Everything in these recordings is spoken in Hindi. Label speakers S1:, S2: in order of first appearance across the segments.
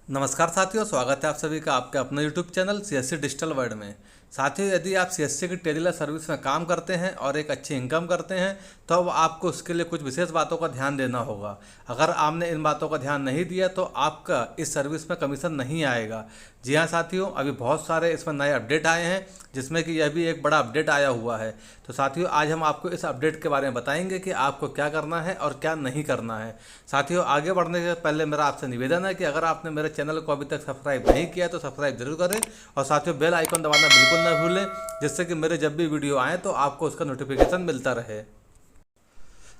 S1: नमस्कार साथियों, स्वागत है आप सभी का आपके अपने YouTube channel CSC digital world में। साथियों, यदि आप CSC की टेलीलॉ सर्विस में काम करते हैं और एक अच्छी इनकम करते हैं तो अब आपको उसके लिए कुछ विशेष बातों का ध्यान देना होगा। अगर आपने इन बातों का ध्यान नहीं दिया तो आपका इस सर्विस में कमीशन नहीं आएगा। जी हाँ साथियों, अभी बहुत सारे इसमें नए अपडेट आए हैं जिसमें कि यह भी एक बड़ा अपडेट आया हुआ है। तो साथियों, आज हम आपको इस अपडेट के बारे में बताएंगे कि आपको क्या करना है और क्या नहीं करना है। साथियों, आगे बढ़ने से पहले मेरा आपसे निवेदन है कि अगर आपने मेरे चैनल को अभी तक सब्सक्राइब नहीं किया तो सब्सक्राइब जरूर करें और साथियों बेल आइकन दबाना बिल्कुल ना भूलें, जिससे कि मेरे जब भी वीडियो आए तो आपको उसका नोटिफिकेशन मिलता रहे।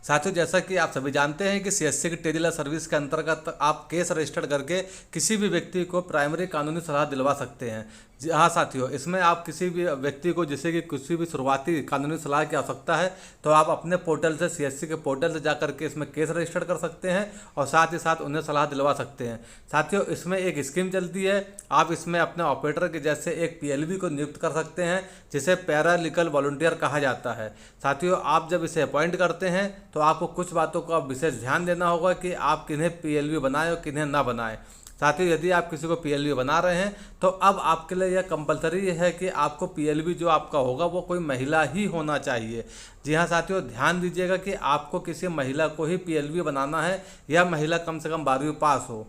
S1: साथियों, जैसा कि आप सभी जानते हैं कि CSC की टेलीलॉ सर्विस के अंतर्गत आप केस रजिस्टर करके किसी भी व्यक्ति को प्राइमरी कानूनी सलाह दिलवा सकते हैं। जी हाँ साथियों, इसमें आप किसी भी व्यक्ति को जिसे कि किसी भी शुरुआती कानूनी सलाह की आवश्यकता है तो आप अपने पोर्टल से CSC के पोर्टल से जाकर के इसमें केस रजिस्टर कर सकते हैं और साथ ही साथ उन्हें सलाह दिलवा सकते हैं। साथियों, इसमें एक स्कीम चलती है, आप इसमें अपने ऑपरेटर के जैसे एक PLV को नियुक्त कर सकते हैं जिसे पैरालीगल वॉलंटियर कहा जाता है। साथियों, आप जब इसे अपॉइंट करते हैं तो आपको कुछ बातों का विशेष ध्यान देना होगा कि आप किन्हें PLV बनाएं और किन्हें ना बनाएं। साथियों, यदि आप किसी को PLV बना रहे हैं तो अब आपके लिए यह कंपलसरी है कि आपको PLV जो आपका होगा वो कोई महिला ही होना चाहिए। जी हाँ साथियों, ध्यान दीजिएगा कि आपको किसी महिला को ही PLV बनाना है या महिला कम से कम 12वीं पास हो।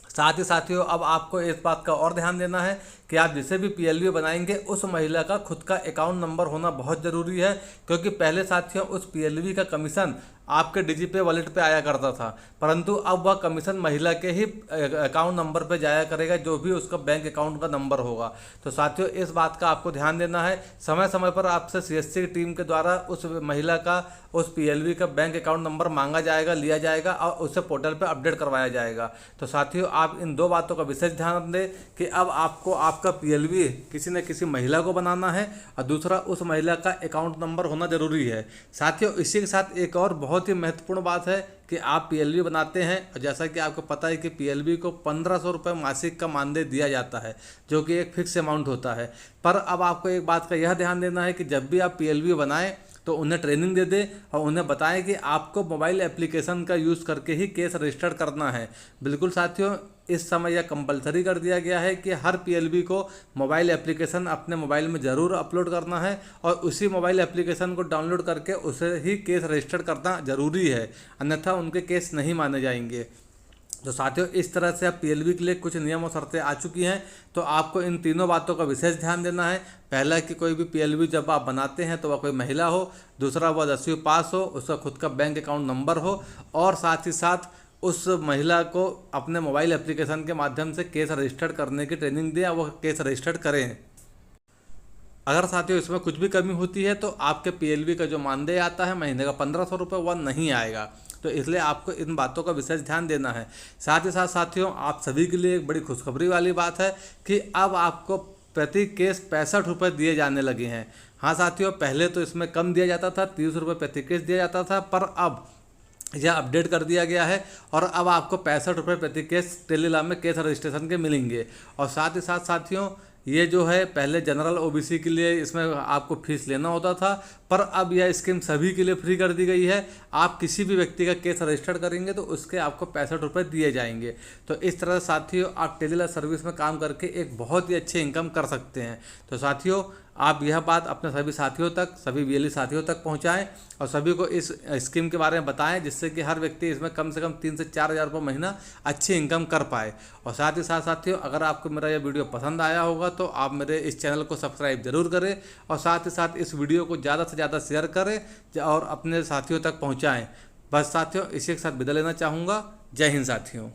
S1: साथ ही साथियों, अब आपको इस बात का और ध्यान देना है कि आप जिसे भी PLV बनाएंगे उस महिला का खुद का अकाउंट नंबर होना बहुत ज़रूरी है, क्योंकि पहले साथियों उस PLV का कमीशन आपके DigiPay वॉलेट पे आया करता था, परंतु अब वह कमीशन महिला के ही अकाउंट नंबर पे जाया करेगा जो भी उसका बैंक अकाउंट का नंबर होगा। तो साथियों, इस बात का आपको ध्यान देना है। समय समय पर आपसे CSC की टीम के द्वारा उस महिला का उस PLV का बैंक अकाउंट नंबर मांगा जाएगा, लिया जाएगा और उसे पोर्टल पर अपडेट करवाया जाएगा। तो साथियों, आप इन दो बातों का विशेष ध्यान दें कि अब आपको आपका PLV किसी न किसी महिला को बनाना है और दूसरा उस महिला का अकाउंट नंबर होना जरूरी है। साथियों, इसी के साथ एक और बहुत ही महत्वपूर्ण बात है कि आप PLV बनाते हैं और जैसा कि आपको पता है कि PLV को 1500 रुपये मासिक का मानदेय दिया जाता है, जो कि एक फिक्स अमाउंट होता है। पर अब आपको एक बात का यह ध्यान देना है कि जब भी आप PLV बनाएं तो उन्हें ट्रेनिंग दे दें और उन्हें बताएं कि आपको मोबाइल एप्लीकेशन का यूज़ करके ही केस रजिस्टर करना है। बिल्कुल साथियों, इस समय यह कंपलसरी कर दिया गया है कि हर PLV को मोबाइल एप्लीकेशन अपने मोबाइल में ज़रूर अपलोड करना है और उसी मोबाइल एप्लीकेशन को डाउनलोड करके उसे ही केस रजिस्टर करना ज़रूरी है, अन्यथा उनके केस नहीं माने जाएंगे। तो साथियों, इस तरह से अब PLV के लिए कुछ नियम और शर्तें आ चुकी हैं, तो आपको इन तीनों बातों का विशेष ध्यान देना है। पहला कि कोई भी PLV जब आप बनाते हैं तो वह कोई महिला हो, दूसरा वह 10वीं पास हो, उसका खुद का बैंक अकाउंट नंबर हो और साथ ही साथ उस महिला को अपने मोबाइल एप्लीकेशन के माध्यम से केस रजिस्टर्ड करने की ट्रेनिंग दें, वो केस रजिस्टर्ड करें। अगर साथियों इसमें कुछ भी कमी होती है तो आपके PLV का जो मानदेय आता है महीने का 1500 रुपये वह नहीं आएगा। तो इसलिए आपको इन बातों का विशेष ध्यान देना है। साथ ही साथ साथियों, आप सभी के लिए एक बड़ी खुशखबरी वाली बात है कि अब आपको प्रति केस 65 रुपये दिए जाने लगे हैं। हाँ साथियों, पहले तो इसमें कम दिया जाता था, 30 रुपये प्रति केस दिया जाता था, पर अब यह अपडेट कर दिया गया है और अब आपको 65 रुपये प्रति केस टेलीलॉ में केस रजिस्ट्रेशन के मिलेंगे। और साथ ही साथ साथियों, ये जो है पहले जनरल OBC के लिए इसमें आपको फीस लेना होता था, पर अब यह स्कीम सभी के लिए फ्री कर दी गई है। आप किसी भी व्यक्ति का केस रजिस्टर करेंगे तो उसके आपको 65 रुपये दिए जाएंगे। तो इस तरह साथियों, आप टेलीलॉ सर्विस में काम करके एक बहुत ही अच्छी इनकम कर सकते हैं। तो साथियों, आप यह बात अपने सभी साथियों तक, सभी VLE साथियों तक पहुंचाएं और सभी को इस स्कीम के बारे में बताएं, जिससे कि हर व्यक्ति इसमें कम से कम 3 से 4 हज़ार रुपये महीना अच्छी इनकम कर पाए। और साथ ही साथ साथियों, अगर आपको मेरा यह वीडियो पसंद आया होगा तो आप मेरे इस चैनल को सब्सक्राइब जरूर करें और साथ ही साथ इस वीडियो को ज़्यादा से ज़्यादा शेयर करें और अपने साथियों तक पहुँचाएँ। बस साथियों, इसी के साथ विदा लेना चाहूँगा। जय हिंद साथियों।